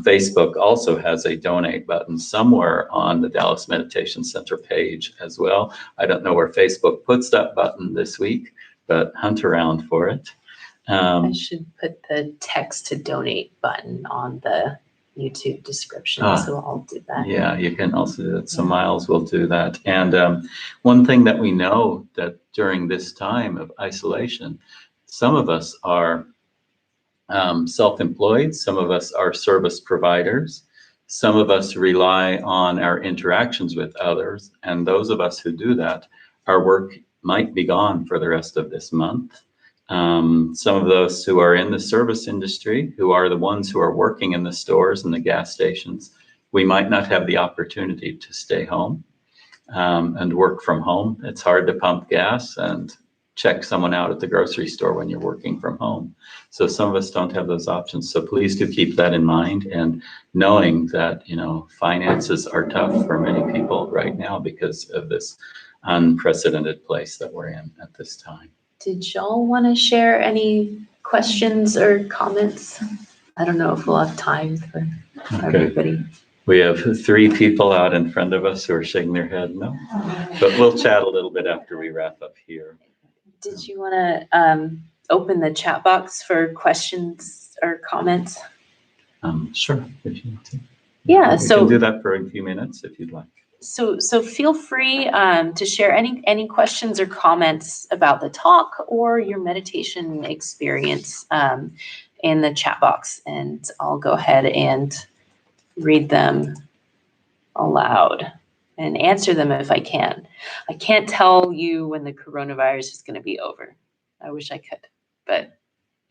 Facebook also has a donate button somewhere on the Dallas Meditation Center page as well. I don't know where Facebook puts that button this week, but hunt around for it. I should put the text to donate button on the YouTube description, so I'll do that. Yeah, you can also do that. So Miles will do that. And one thing that we know that during this time of isolation, some of us are self-employed, some of us are service providers, some of us rely on our interactions with others, and those of us who do that, our work might be gone for the rest of this month. Some of those who are in the service industry, who are the ones who are working in the stores and the gas stations, we might not have the opportunity to stay home and work from home. It's hard to pump gas and check someone out at the grocery store when you're working from home. So some of us don't have those options. So please do keep that in mind, and knowing that, finances are tough for many people right now because of this unprecedented place that we're in at this time. Did y'all want to share any questions or comments? I don't know if we'll have time for everybody. We have 3 people out in front of us who are shaking their head no, but we'll chat a little bit after we wrap up here. Did you want to open the chat box for questions or comments? Sure, if you want to. Yeah, we can do that for a few minutes if you'd like. So feel free to share any questions or comments about the talk or your meditation experience in the chat box, and I'll go ahead and read them aloud and answer them if I can. I can't tell you when the coronavirus is going to be over. I wish I could, but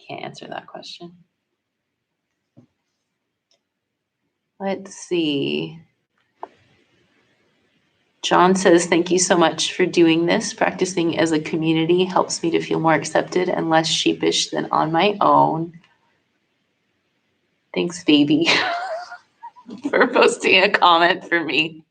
can't answer that question. Let's see. John says, thank you so much for doing this. Practicing as a community helps me to feel more accepted and less sheepish than on my own. Thanks, baby, for posting a comment for me.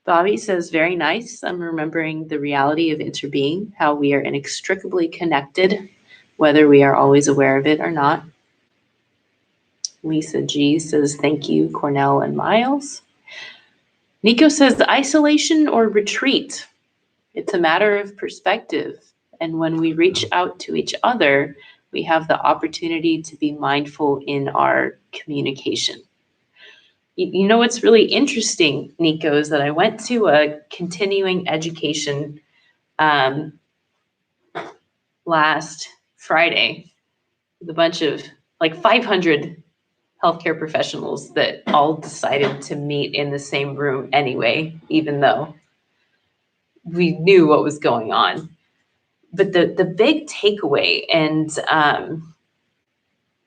Bobby says, very nice. I'm remembering the reality of interbeing, how we are inextricably connected, whether we are always aware of it or not. Lisa G says, thank you, Cornell and Miles. Nico says, isolation or retreat. It's a matter of perspective. And when we reach out to each other, we have the opportunity to be mindful in our communication. You know what's really interesting, Nico, is that I went to a continuing education last Friday with a bunch of like 500 healthcare professionals that all decided to meet in the same room anyway, even though we knew what was going on. But the big takeaway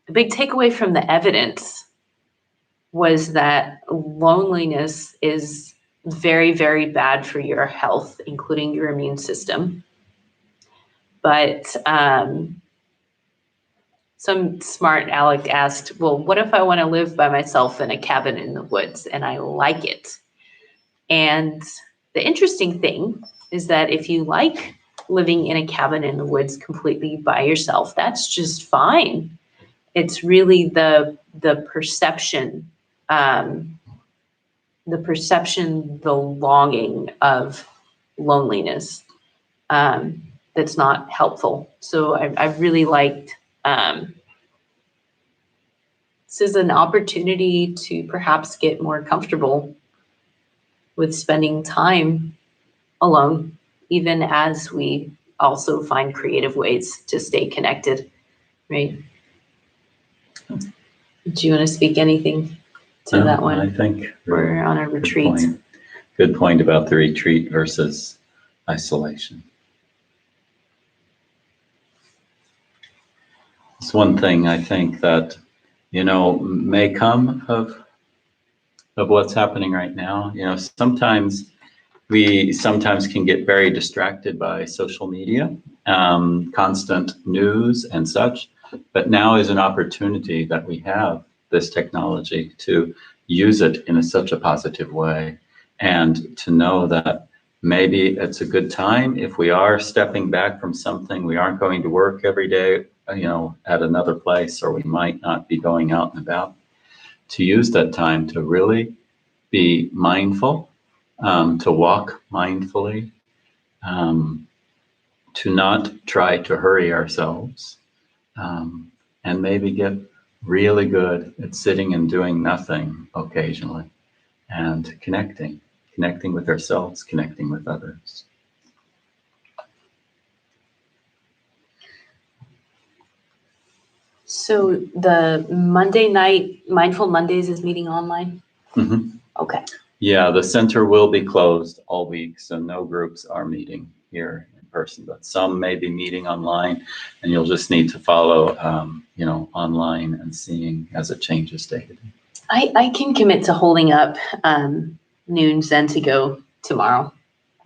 the big takeaway from the evidence was that loneliness is very, very bad for your health, including your immune system. But some smart aleck asked, well, what if I want to live by myself in a cabin in the woods and I like it? And the interesting thing is that if you like living in a cabin in the woods completely by yourself, that's just fine. It's really the perception, the longing of loneliness that's not helpful. So I really liked, this is an opportunity to perhaps get more comfortable with spending time alone, even as we also find creative ways to stay connected, right? Do you want to speak anything to that one? I think we're on a retreat. Good point about the retreat versus isolation. It's one thing I think that, may come of what's happening right now. Sometimes we can get very distracted by social media, constant news and such. But now is an opportunity that we have this technology to use it in such a positive way, and to know that maybe it's a good time if we are stepping back from something. We aren't going to work every day, at another place, or we might not be going out and about, to use that time to really be mindful, to walk mindfully, to not try to hurry ourselves, and maybe get really good at sitting and doing nothing occasionally, and connecting with ourselves, connecting with others. So the Monday night Mindful Mondays is meeting online? Mm-hmm. Okay. Yeah, the center will be closed all week, so no groups are meeting here in person, but some may be meeting online, and you'll just need to follow, online and seeing as it changes day to day. I can commit to holding up noon Zen to go tomorrow.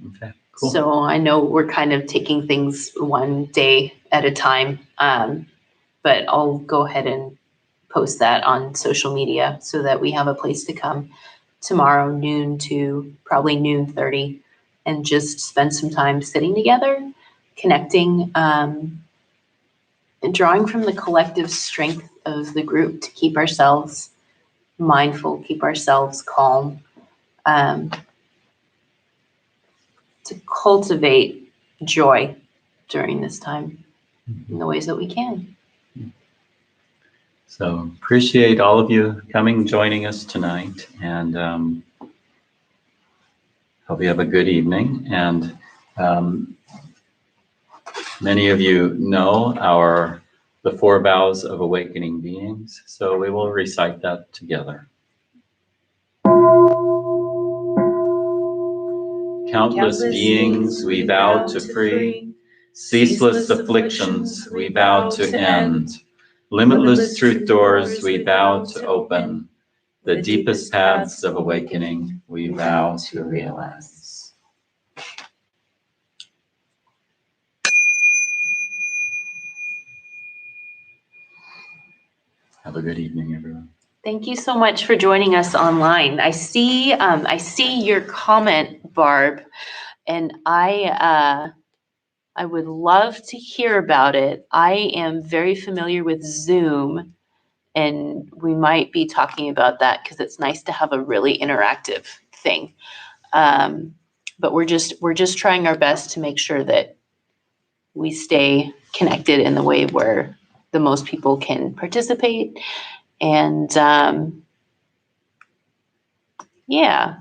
Okay, cool. So I know we're kind of taking things one day at a time, but I'll go ahead and post that on social media so that we have a place to come tomorrow, noon to probably noon 30, and just spend some time sitting together, connecting, and drawing from the collective strength of the group to keep ourselves mindful, keep ourselves calm, to cultivate joy during this time in the ways that we can. So appreciate all of you coming, joining us tonight, and hope you have a good evening. And many of you know the 4 vows of awakening beings, so we will recite that together. Countless beings we vow to free, ceaseless afflictions we vow to end, limitless truth doors we vow to open, the deepest paths of awakening we vow to realize. Have a good evening, everyone. Thank you so much for joining us online. I see your comment, Barb, and I would love to hear about it. I am very familiar with Zoom, and we might be talking about that because it's nice to have a really interactive thing. But we're just trying our best to make sure that we stay connected in the way where the most people can participate. And yeah,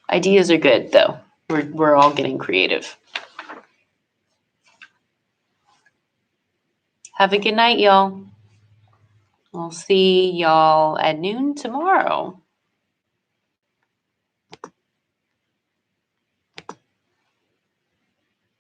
ideas are good though. We're all getting creative. Have a good night, y'all. I'll see y'all at noon tomorrow.